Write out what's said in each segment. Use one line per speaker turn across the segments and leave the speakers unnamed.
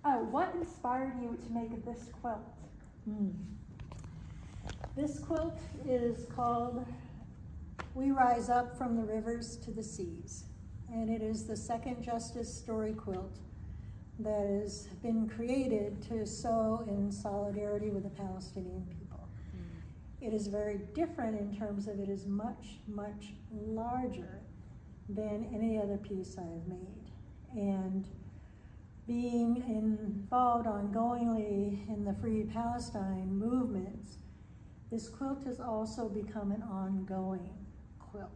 What inspired you to make this quilt?
This quilt is called We Rise Up from the Rivers to the Seas, and it is the second Justice Story Quilt that has been created to sew in solidarity with the Palestinian people. It is very different in terms of it is much, much larger than any other piece I have made. And being involved ongoingly in the Free Palestine movements, this quilt has also become an ongoing quilt.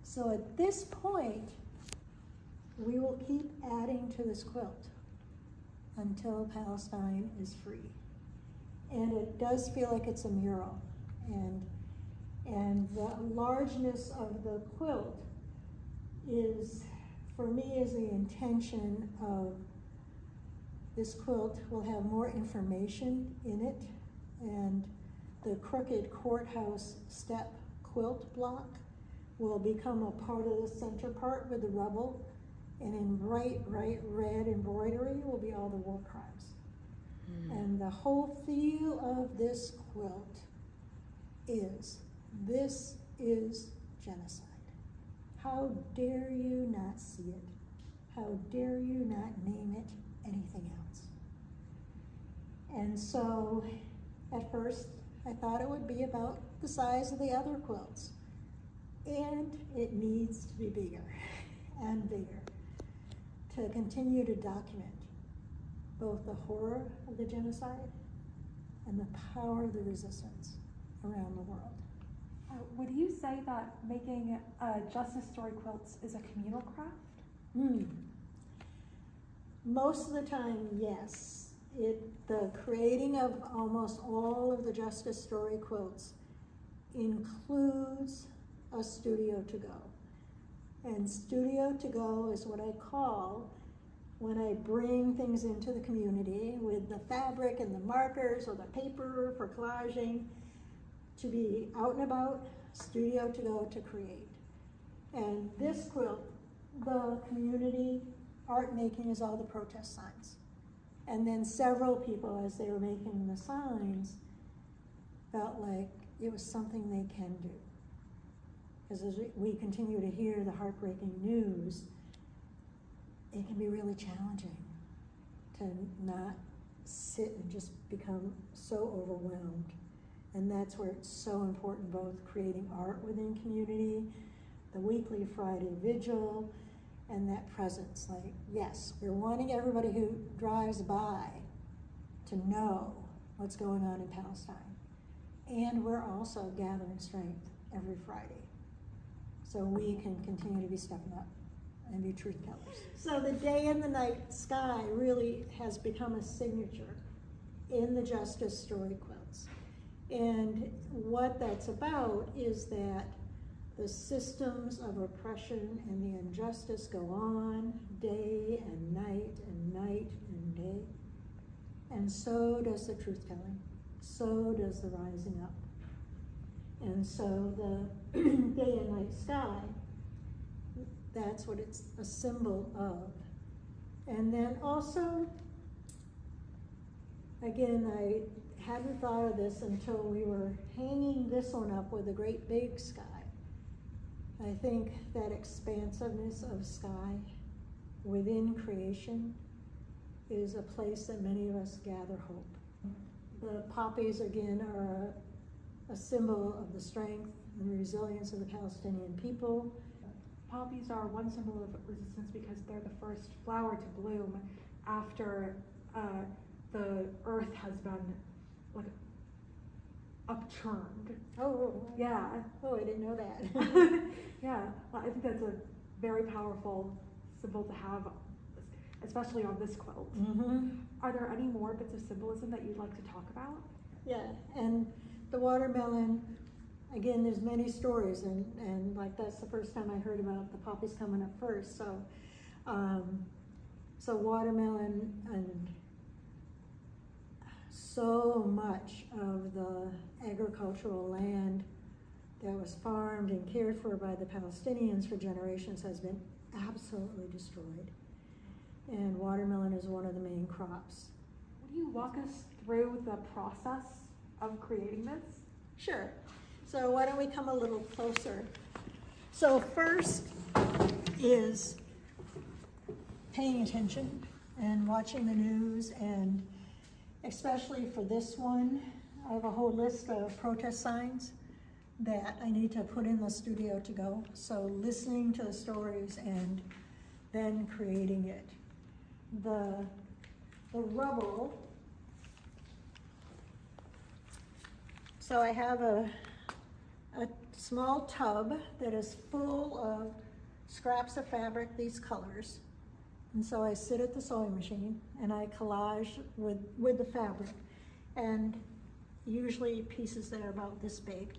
So at this point, we will keep adding to this quilt until Palestine is free. And it does feel like it's a mural. And the largeness of the quilt is, for me, is the intention of this quilt will have more information in it, and the crooked courthouse step quilt block will become a part of the center part with the rubble, and in bright red embroidery will be all the war crimes. And the whole feel of this quilt is, this is genocide. How dare you not see it? How dare you not name it anything else? And so, at first, I thought it would be about the size of the other quilts. And it needs to be bigger and bigger to continue to document both the horror of the genocide and the power of the resistance around the world.
Would you say that making Justice Story Quilts is a communal craft?
Most of the time, yes. The creating of almost all of the Justice Story Quilts includes a studio to go. And studio to go is what I call when I bring things into the community with the fabric and the markers or the paper for collaging, to be out and about, studio to go to create. And this quilt, the community art making is all the protest signs. And then several people, as they were making the signs, felt like it was something they can do. Because as we continue to hear the heartbreaking news, it can be really challenging to not sit and just become so overwhelmed. And that's where it's so important, both creating art within community, the weekly Friday vigil, and that presence. Like, yes, we're wanting everybody who drives by to know what's going on in Palestine. And we're also gathering strength every Friday, so we can continue to be stepping up and be truth tellers. So the day and the night sky really has become a signature in the Justice Story Quilts. And what that's about is that the systems of oppression and the injustice go on day and night and night and day. And so does the truth telling. So does the rising up. And so the day and night sky, that's what it's a symbol of. And then also, again, I hadn't thought of this until we were hanging this one up with a great big sky. I think that expansiveness of sky within creation is a place that many of us gather hope. The poppies, again, are a symbol of the strength and resilience of the Palestinian people.
Poppies are one symbol of resistance because they're the first flower to bloom after the earth has been like upturned.
Oh,
yeah.
Oh, I didn't know that.
Yeah, well, I think that's a very powerful symbol to have, especially on this quilt. Are there any more bits of symbolism that you'd like to talk about?
Yeah, and the watermelon, again, there's many stories, and like that's the first time I heard about the poppies coming up first. So, so watermelon, and so much of the agricultural land that was farmed and cared for by the Palestinians for generations has been absolutely destroyed. and watermelon is one of the main crops.
Would you walk us through the process of creating this?
Sure. So why don't we come a little closer? So first is paying attention and watching the news, and especially for this one, I have a whole list of protest signs that I need to put in the studio to go. So listening to the stories and then creating it. The rubble, so I have a small tub that is full of scraps of fabric, these colors. And so I sit at the sewing machine and I collage with the fabric, and usually pieces that are about this big.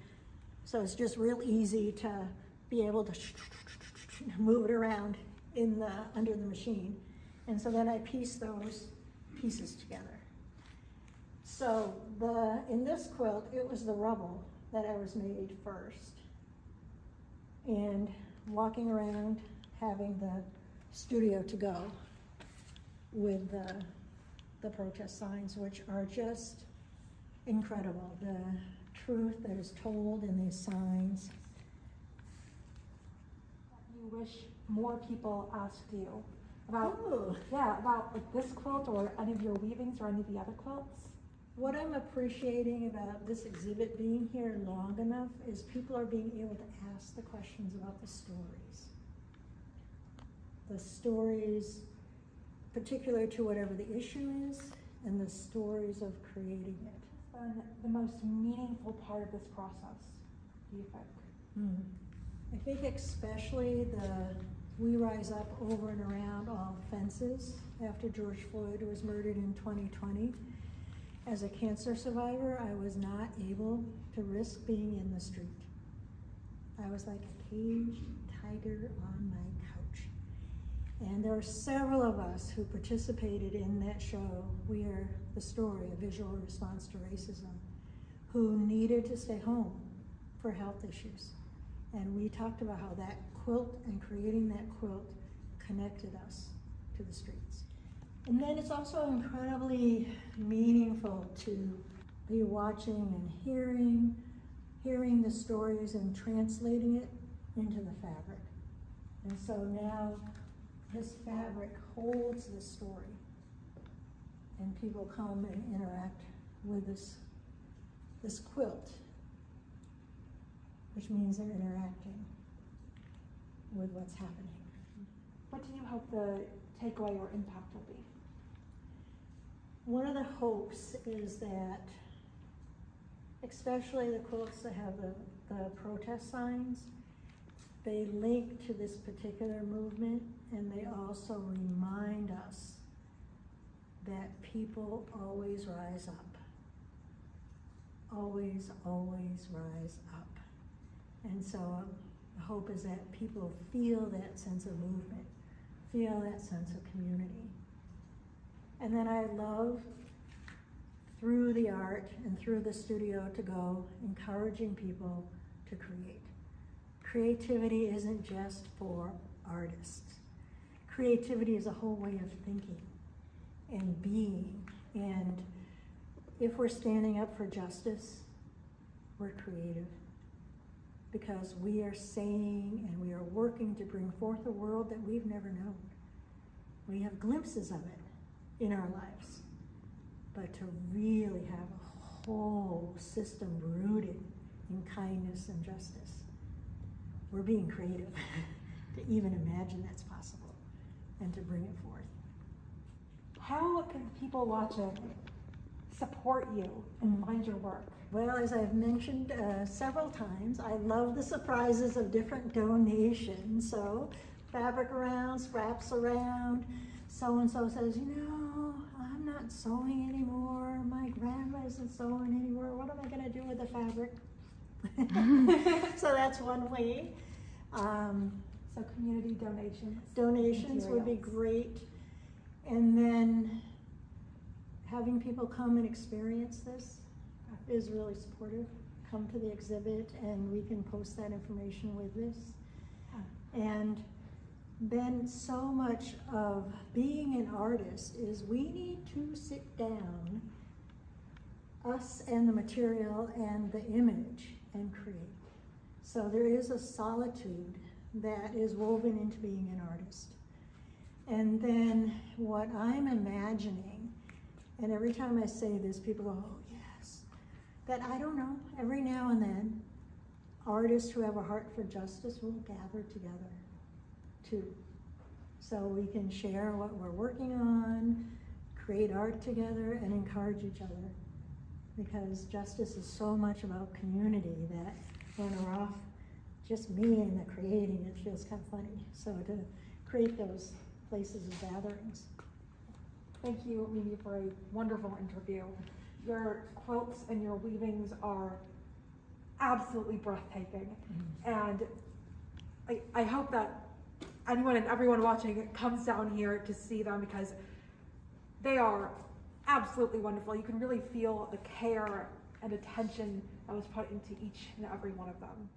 So it's just real easy to be able to move it around under the machine. And so then I piece those pieces together. So in this quilt, it was the rubble that I was made first. And walking around, having the studio to go with the protest signs, which are just incredible. The truth that is told in these signs.
You wish more people asked you about,
Ooh.
about like this quilt or any of your weavings or any of the other quilts?
What I'm appreciating about this exhibit being here long enough is people are being able to ask the questions about the stories. The stories particular to whatever the issue is, and the stories of creating it.
What's been the most meaningful part of this process, do you think?
I think especially we rise up over and around all fences after George Floyd was murdered in 2020. As a cancer survivor, I was not able to risk being in the street. I was like a caged tiger on my couch. And there are several of us who participated in that show, We Are the Story, a visual response to racism, who needed to stay home for health issues. And we talked about how that quilt and creating that quilt connected us to the streets. And then it's also incredibly meaningful to be watching and hearing the stories and translating it into the fabric. And so now this fabric holds the story, and people come and interact with this quilt, which means they're interacting with what's happening.
What do you hope the takeaway or impact will be?
One of the hopes is that, especially the quilts that have the protest signs, they link to this particular movement, and they also remind us that people always rise up. Always, always rise up. And so the hope is that people feel that sense of movement, feel that sense of community. And then I love, through the art and through the studio to go, encouraging people to create. Creativity isn't just for artists. Creativity is a whole way of thinking and being. And if we're standing up for justice, we're creative. Because we are saying and we are working to bring forth a world that we've never known. We have glimpses of it in our lives. But to really have a whole system rooted in kindness and justice, we're being creative to even imagine that's possible and to bring it forth.
How can people watching support you and find your work?
Well, as I've mentioned several times, I love the surprises of different donations. So fabric around, scraps around. So-and-so says, I'm not sewing anymore. My grandma isn't sewing anymore. What am I going to do with the fabric? So that's one way.
So community donations.
Donations would be great. And then having people come and experience this is really supportive. Come to the exhibit and we can post that information with this. And then so much of being an artist is we need to sit down, us and the material and the image, and create. So there is a solitude that is woven into being an artist. And then what I'm imagining, and every time I say this, people go, oh yes, that I don't know, every now and then, artists who have a heart for justice will gather together too. So we can share what we're working on, create art together, and encourage each other. Because justice is so much about community that when we're off, just me and the creating, it feels kind of funny. So to create those places of gatherings.
Thank you, Mimi, for a wonderful interview. Your quilts and your weavings are absolutely breathtaking. And I hope that anyone and everyone watching comes down here to see them, because they are absolutely wonderful. You can really feel the care and attention that was put into each and every one of them.